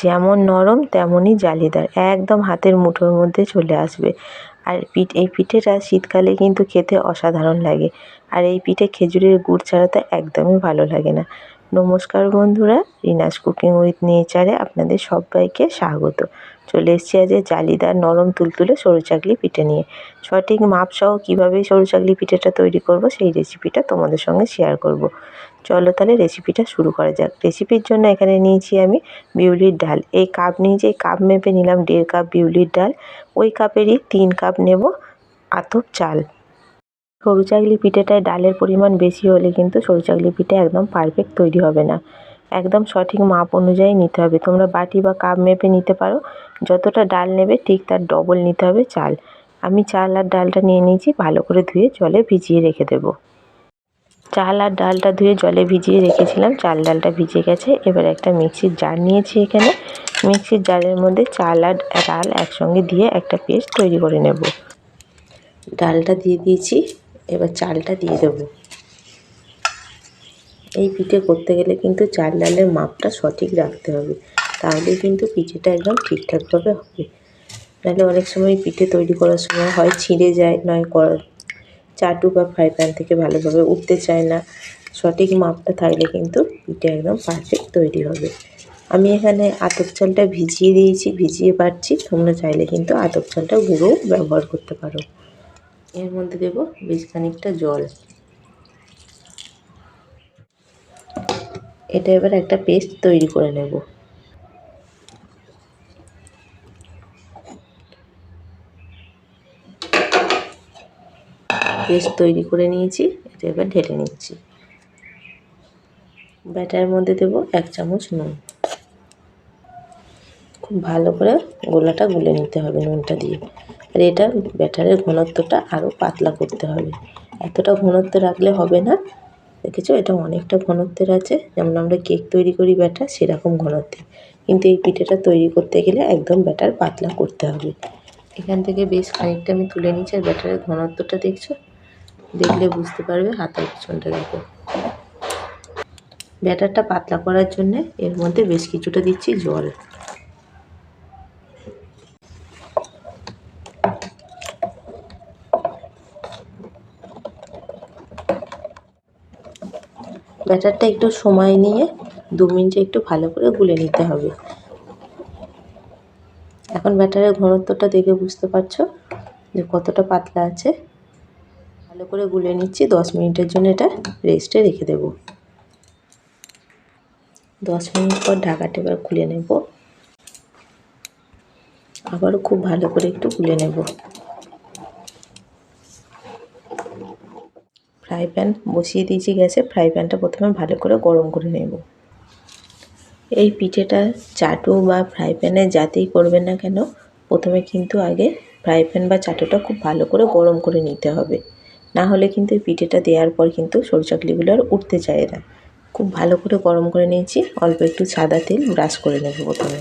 যেমন নরম তেমনই জালিদার, একদম হাতের মুঠোর মধ্যে চলে আসবে। আর এই পিঠেটা শীতকালে কিন্তু খেতে অসাধারণ লাগে। আর এই পিঠে খেজুরের গুড় ছাড়া তো একদমই ভালো লাগে না। নমস্কার বন্ধুরা, রিনাস কুকিং উইথ নেচারে আপনাদের সবাইকে স্বাগত। চলে এসেছি আজ জালিদার নরম তুলতুলে সরু চাকলি পিঠে নিয়ে। সঠিক মাপসহ কীভাবে সরু চাকলি পিঠেটা তৈরি করব সেই রেসিপিটা তোমাদের সঙ্গে শেয়ার করব। চলো তাহলে রেসিপিটা শুরু করা যাক। রেসিপির জন্য এখানে নিয়েছি আমি বিউলির ডাল। এই কাপ নিয়েছি, এই কাপ মেপে নিলাম 1.5 কাপ বিউলির ডাল। ওই কাপেরই 3 কাপ নেব আতপ চাল। সরু চাকলি পিঠেটায় ডালের পরিমাণ বেশি হলে কিন্তু সরু চাকলি পিঠে একদম পারফেক্ট তৈরি হবে না। একদম সঠিক মাপ অনুযায়ী নিতে হবে। তোমরা বাটি বা কাপ মেপে নিতে পারো। যতটা ডাল নেবে ঠিক তার ডবল নিতে হবে চাল। আমি চাল আর ডালটা নিয়ে নিয়েছি, ভালো করে ধুয়ে জলে ভিজিয়ে রেখে দেবো। চাল আর ডালটা ধুয়ে জলে ভিজিয়ে রেখেছিলাম, চাল ডালটা ভিজে গেছে। এবার একটা মিক্সির জার নিয়েছি এখানে। মিক্সির জারের মধ্যে চাল আর ডাল একসঙ্গে দিয়ে একটা পেস্ট তৈরি করে নেব। ডালটা দিয়ে দিয়েছি, এবার চালটা দিয়ে দেবো। এই পিঠে করতে গেলে কিন্তু চাল ডালের মাপটা সঠিক রাখতে হবে, তাহলে কিন্তু পিঠেটা একদম ঠিকঠাকভাবে হবে। নাহলে অনেক সময় পিঠে তৈরি করার সময় হয় ছিঁড়ে যায়, নয় চাটু বা ফ্রাই প্যান থেকে ভালোভাবে উঠতে চায় না। সঠিক মাপটা থাকলে কিন্তু পিঠে একদম পারফেক্ট তৈরি হবে। আমি এখানে আতপ চালটা ভিজিয়ে দিয়েছি, ভিজিয়ে পাচ্ছি। তোমরা চাইলে কিন্তু আতপ চালটা গুঁড়োও ব্যবহার করতে পারো। এর মধ্যে দেব বেশ খানিকটা জল। এটা এবার একটা পেস্ট তৈরি করে নেব। পেস্ট তৈরি করে নিয়েছি, এটা এবার ঢেলে নিচ্ছি। ব্যাটারের মধ্যে দেব 1 চামচ নুন। খুব ভালো করে গোলাটা গুলে নিতে হবে নুনটা দিয়ে। আর এটা ব্যাটারের ঘনত্বটা আরও পাতলা করতে হবে। এতটা ঘনত্ব রাখলে হবে না। দেখেছো, এটা অনেকটা ঘনত্বের আছে, যেমন আমরা কেক তৈরি করি ব্যাটার সেরকম ঘনত্বের। কিন্তু এই পিঠেটা তৈরি করতে গেলে একদম ব্যাটার পাতলা করতে হবে। এখান থেকে বেশ খানিকটা আমি তুলে নিচ্ছি। আর ব্যাটারের ঘনত্বটা দেখছো, দেখলে বুঝতে পারবে। হাতের পিছনটা দেখো। ব্যাটারটা পাতলা করার জন্য এর মধ্যে বেশ কিছুটা দিচ্ছি জল। ব্যাটারটা একটু সময় নিয়ে 2 মিনিটে একটু ভালো করে গুলে নিতে হবে। এখন ব্যাটারের ঘনত্বটা দেখে বুঝতে পারছো যে কতটা পাতলা আছে। ভালো করে গুলে নিচ্ছি। 10 মিনিটের জন্য এটা রেস্টে রেখে দেব। 10 মিনিট পর ঢাকাটা এবার খুলে নেব। আবারও খুব ভালো করে একটু গুলে নেব। ফ্রাই প্যান বসিয়ে দিয়েছি গ্যাসে। ফ্রাই প্যানটা প্রথমে ভালো করে গরম করে নেব। এই পিঠেটা চাটু বা ফ্রাই প্যানে যাতেই করবেন না কেন, প্রথমে কিন্তু আগে ফ্রাই প্যান বা চাটুটা খুব ভালো করে গরম করে নিতে হবে। না হলে কিন্তু এই পিঠেটা দেওয়ার পর কিন্তু সরু চাকলিগুলো আর উঠতে চায় না। খুব ভালো করে গরম করে নিয়েছি। অল্প একটু সাদা তেল ব্রাশ করে নেব প্রথমে।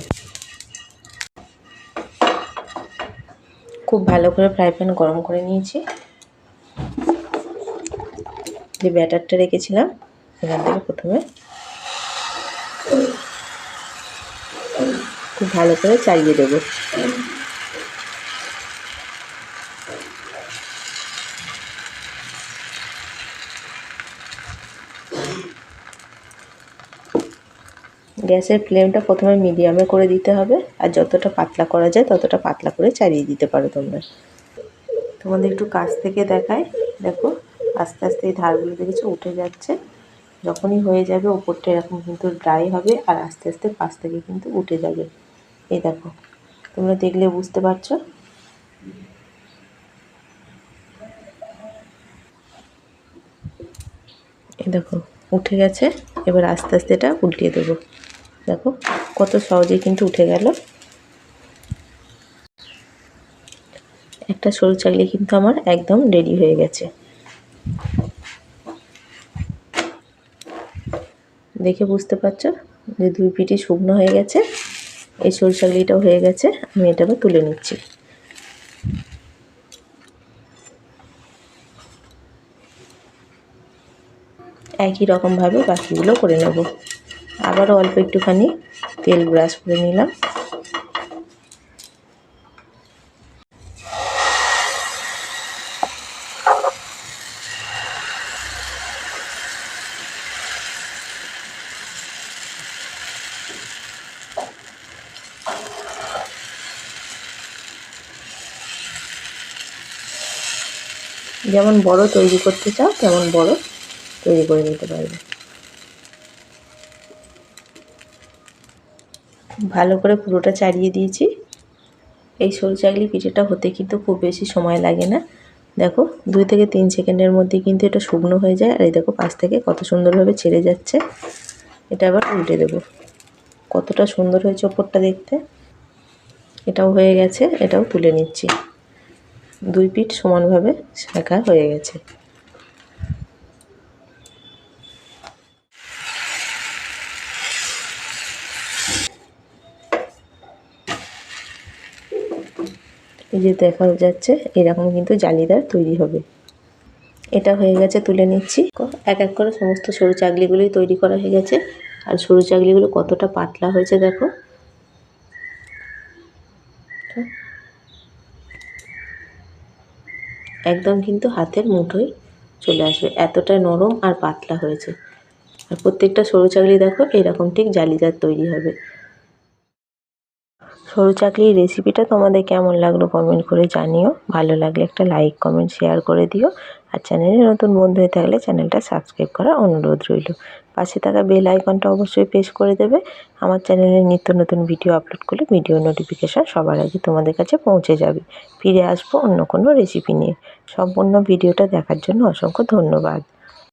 খুব ভালো করে ফ্রাই প্যান গরম করে নিয়েছি। যে ব্যাটারটা রেখেছিলাম এখান থেকে প্রথমে খুব ভালো করে চালিয়ে দেবো। গ্যাসের ফ্লেমটা প্রথমে মিডিয়ামে করে দিতে হবে। আর যতটা পাতলা করা যায় ততটা পাতলা করে চালিয়ে দিতে পারো তোমরা। তোমাদের একটু কাছ থেকে দেখায়, দেখো আস্তে আস্তে এই ধারগুলো দেখেছো উঠে যাচ্ছে। যখনই হয়ে যাবে ওপরটা এরকম কিন্তু ড্রাই হবে, আর আস্তে আস্তে পাশ থেকে কিন্তু উঠে যাবে। এই দেখো, তোমরা দেখলে বুঝতে পারছো। এই দেখো উঠে গেছে। এবার আস্তে আস্তে এটা উল্টিয়ে দেবো। দেখো কত সহজেই কিন্তু উঠে গেল। একটা সরু চাকলি কিন্তু আমার একদম রেডি হয়ে গেছে। দেখে বুঝতে পারছো যে 2 পিঠই শুকনো হয়ে গেছে। এই সরু চাকলিটাও হয়ে গেছে। আমি এটা আবার তুলে নিচ্ছি। একই রকমভাবে বাকিগুলো করে নেব। আবারও অল্প একটুখানি তেল ব্রাশ করে নিলাম। যেমন বড় তৈরি করতে চাও তেমন বড় তৈরি করে নিতে পারবে। ভালো করে পুরোটা চাড়িয়ে দিয়েছি। এই সরু চাকলি পিঠেটা হতে কিন্তু খুব বেশি সময় লাগে না। দেখো 2 থেকে 3 সেকেন্ডের মধ্যে কিন্তু এটা শুকনো হয়ে যায়। আর এই দেখো পাশ থেকে কত সুন্দরভাবে ছেড়ে যাচ্ছে। এটা আবার উল্টে দেব। কতটা সুন্দর হয়েছে ওপরটা দেখতে। এটাও হয়ে গেছে, এটাও তুলে নিচ্ছি। 2 পিঠ সমানভাবে সেঁকা হয়ে গেছে। এই যে দেখা যাচ্ছে এরকম কিন্তু জালিদার তৈরি হবে। এটা হয়ে গেছে, তুলে নিচ্ছি। এক এক করে সমস্ত সরু চাকলিগুলোই তৈরি করা হয়ে গেছে। আর সরু চাকলিগুলো কতটা পাতলা হয়েছে দেখো। একদম কিন্তু হাতের মুঠোয় চলে আসবে, এতটা নরম আর পাতলা হয়েছে। আর প্রত্যেকটা সরু চাকলি দেখো এরকম ঠিক জালিদার তৈরি হবে। সরু চাকলির রেসিপিটা তোমাদের কেমন লাগলো কমেন্ট করে জানিও। ভালো লাগলে একটা লাইক কমেন্ট শেয়ার করে দিও। আর চ্যানেলে নতুন বন্ধু হয়ে থাকলে চ্যানেলটা সাবস্ক্রাইব করার অনুরোধ রইল। পাশে থাকা বেল আইকনটা অবশ্যই প্রেস করে দেবে। আমার চ্যানেলে নিত্য নতুন ভিডিও আপলোড করলে ভিডিও নোটিফিকেশান সবার আগে তোমাদের কাছে পৌঁছে যাবে। ফিরে আসবো অন্য কোনো রেসিপি নিয়ে। সম্পূর্ণ ভিডিওটা দেখার জন্য অসংখ্য ধন্যবাদ।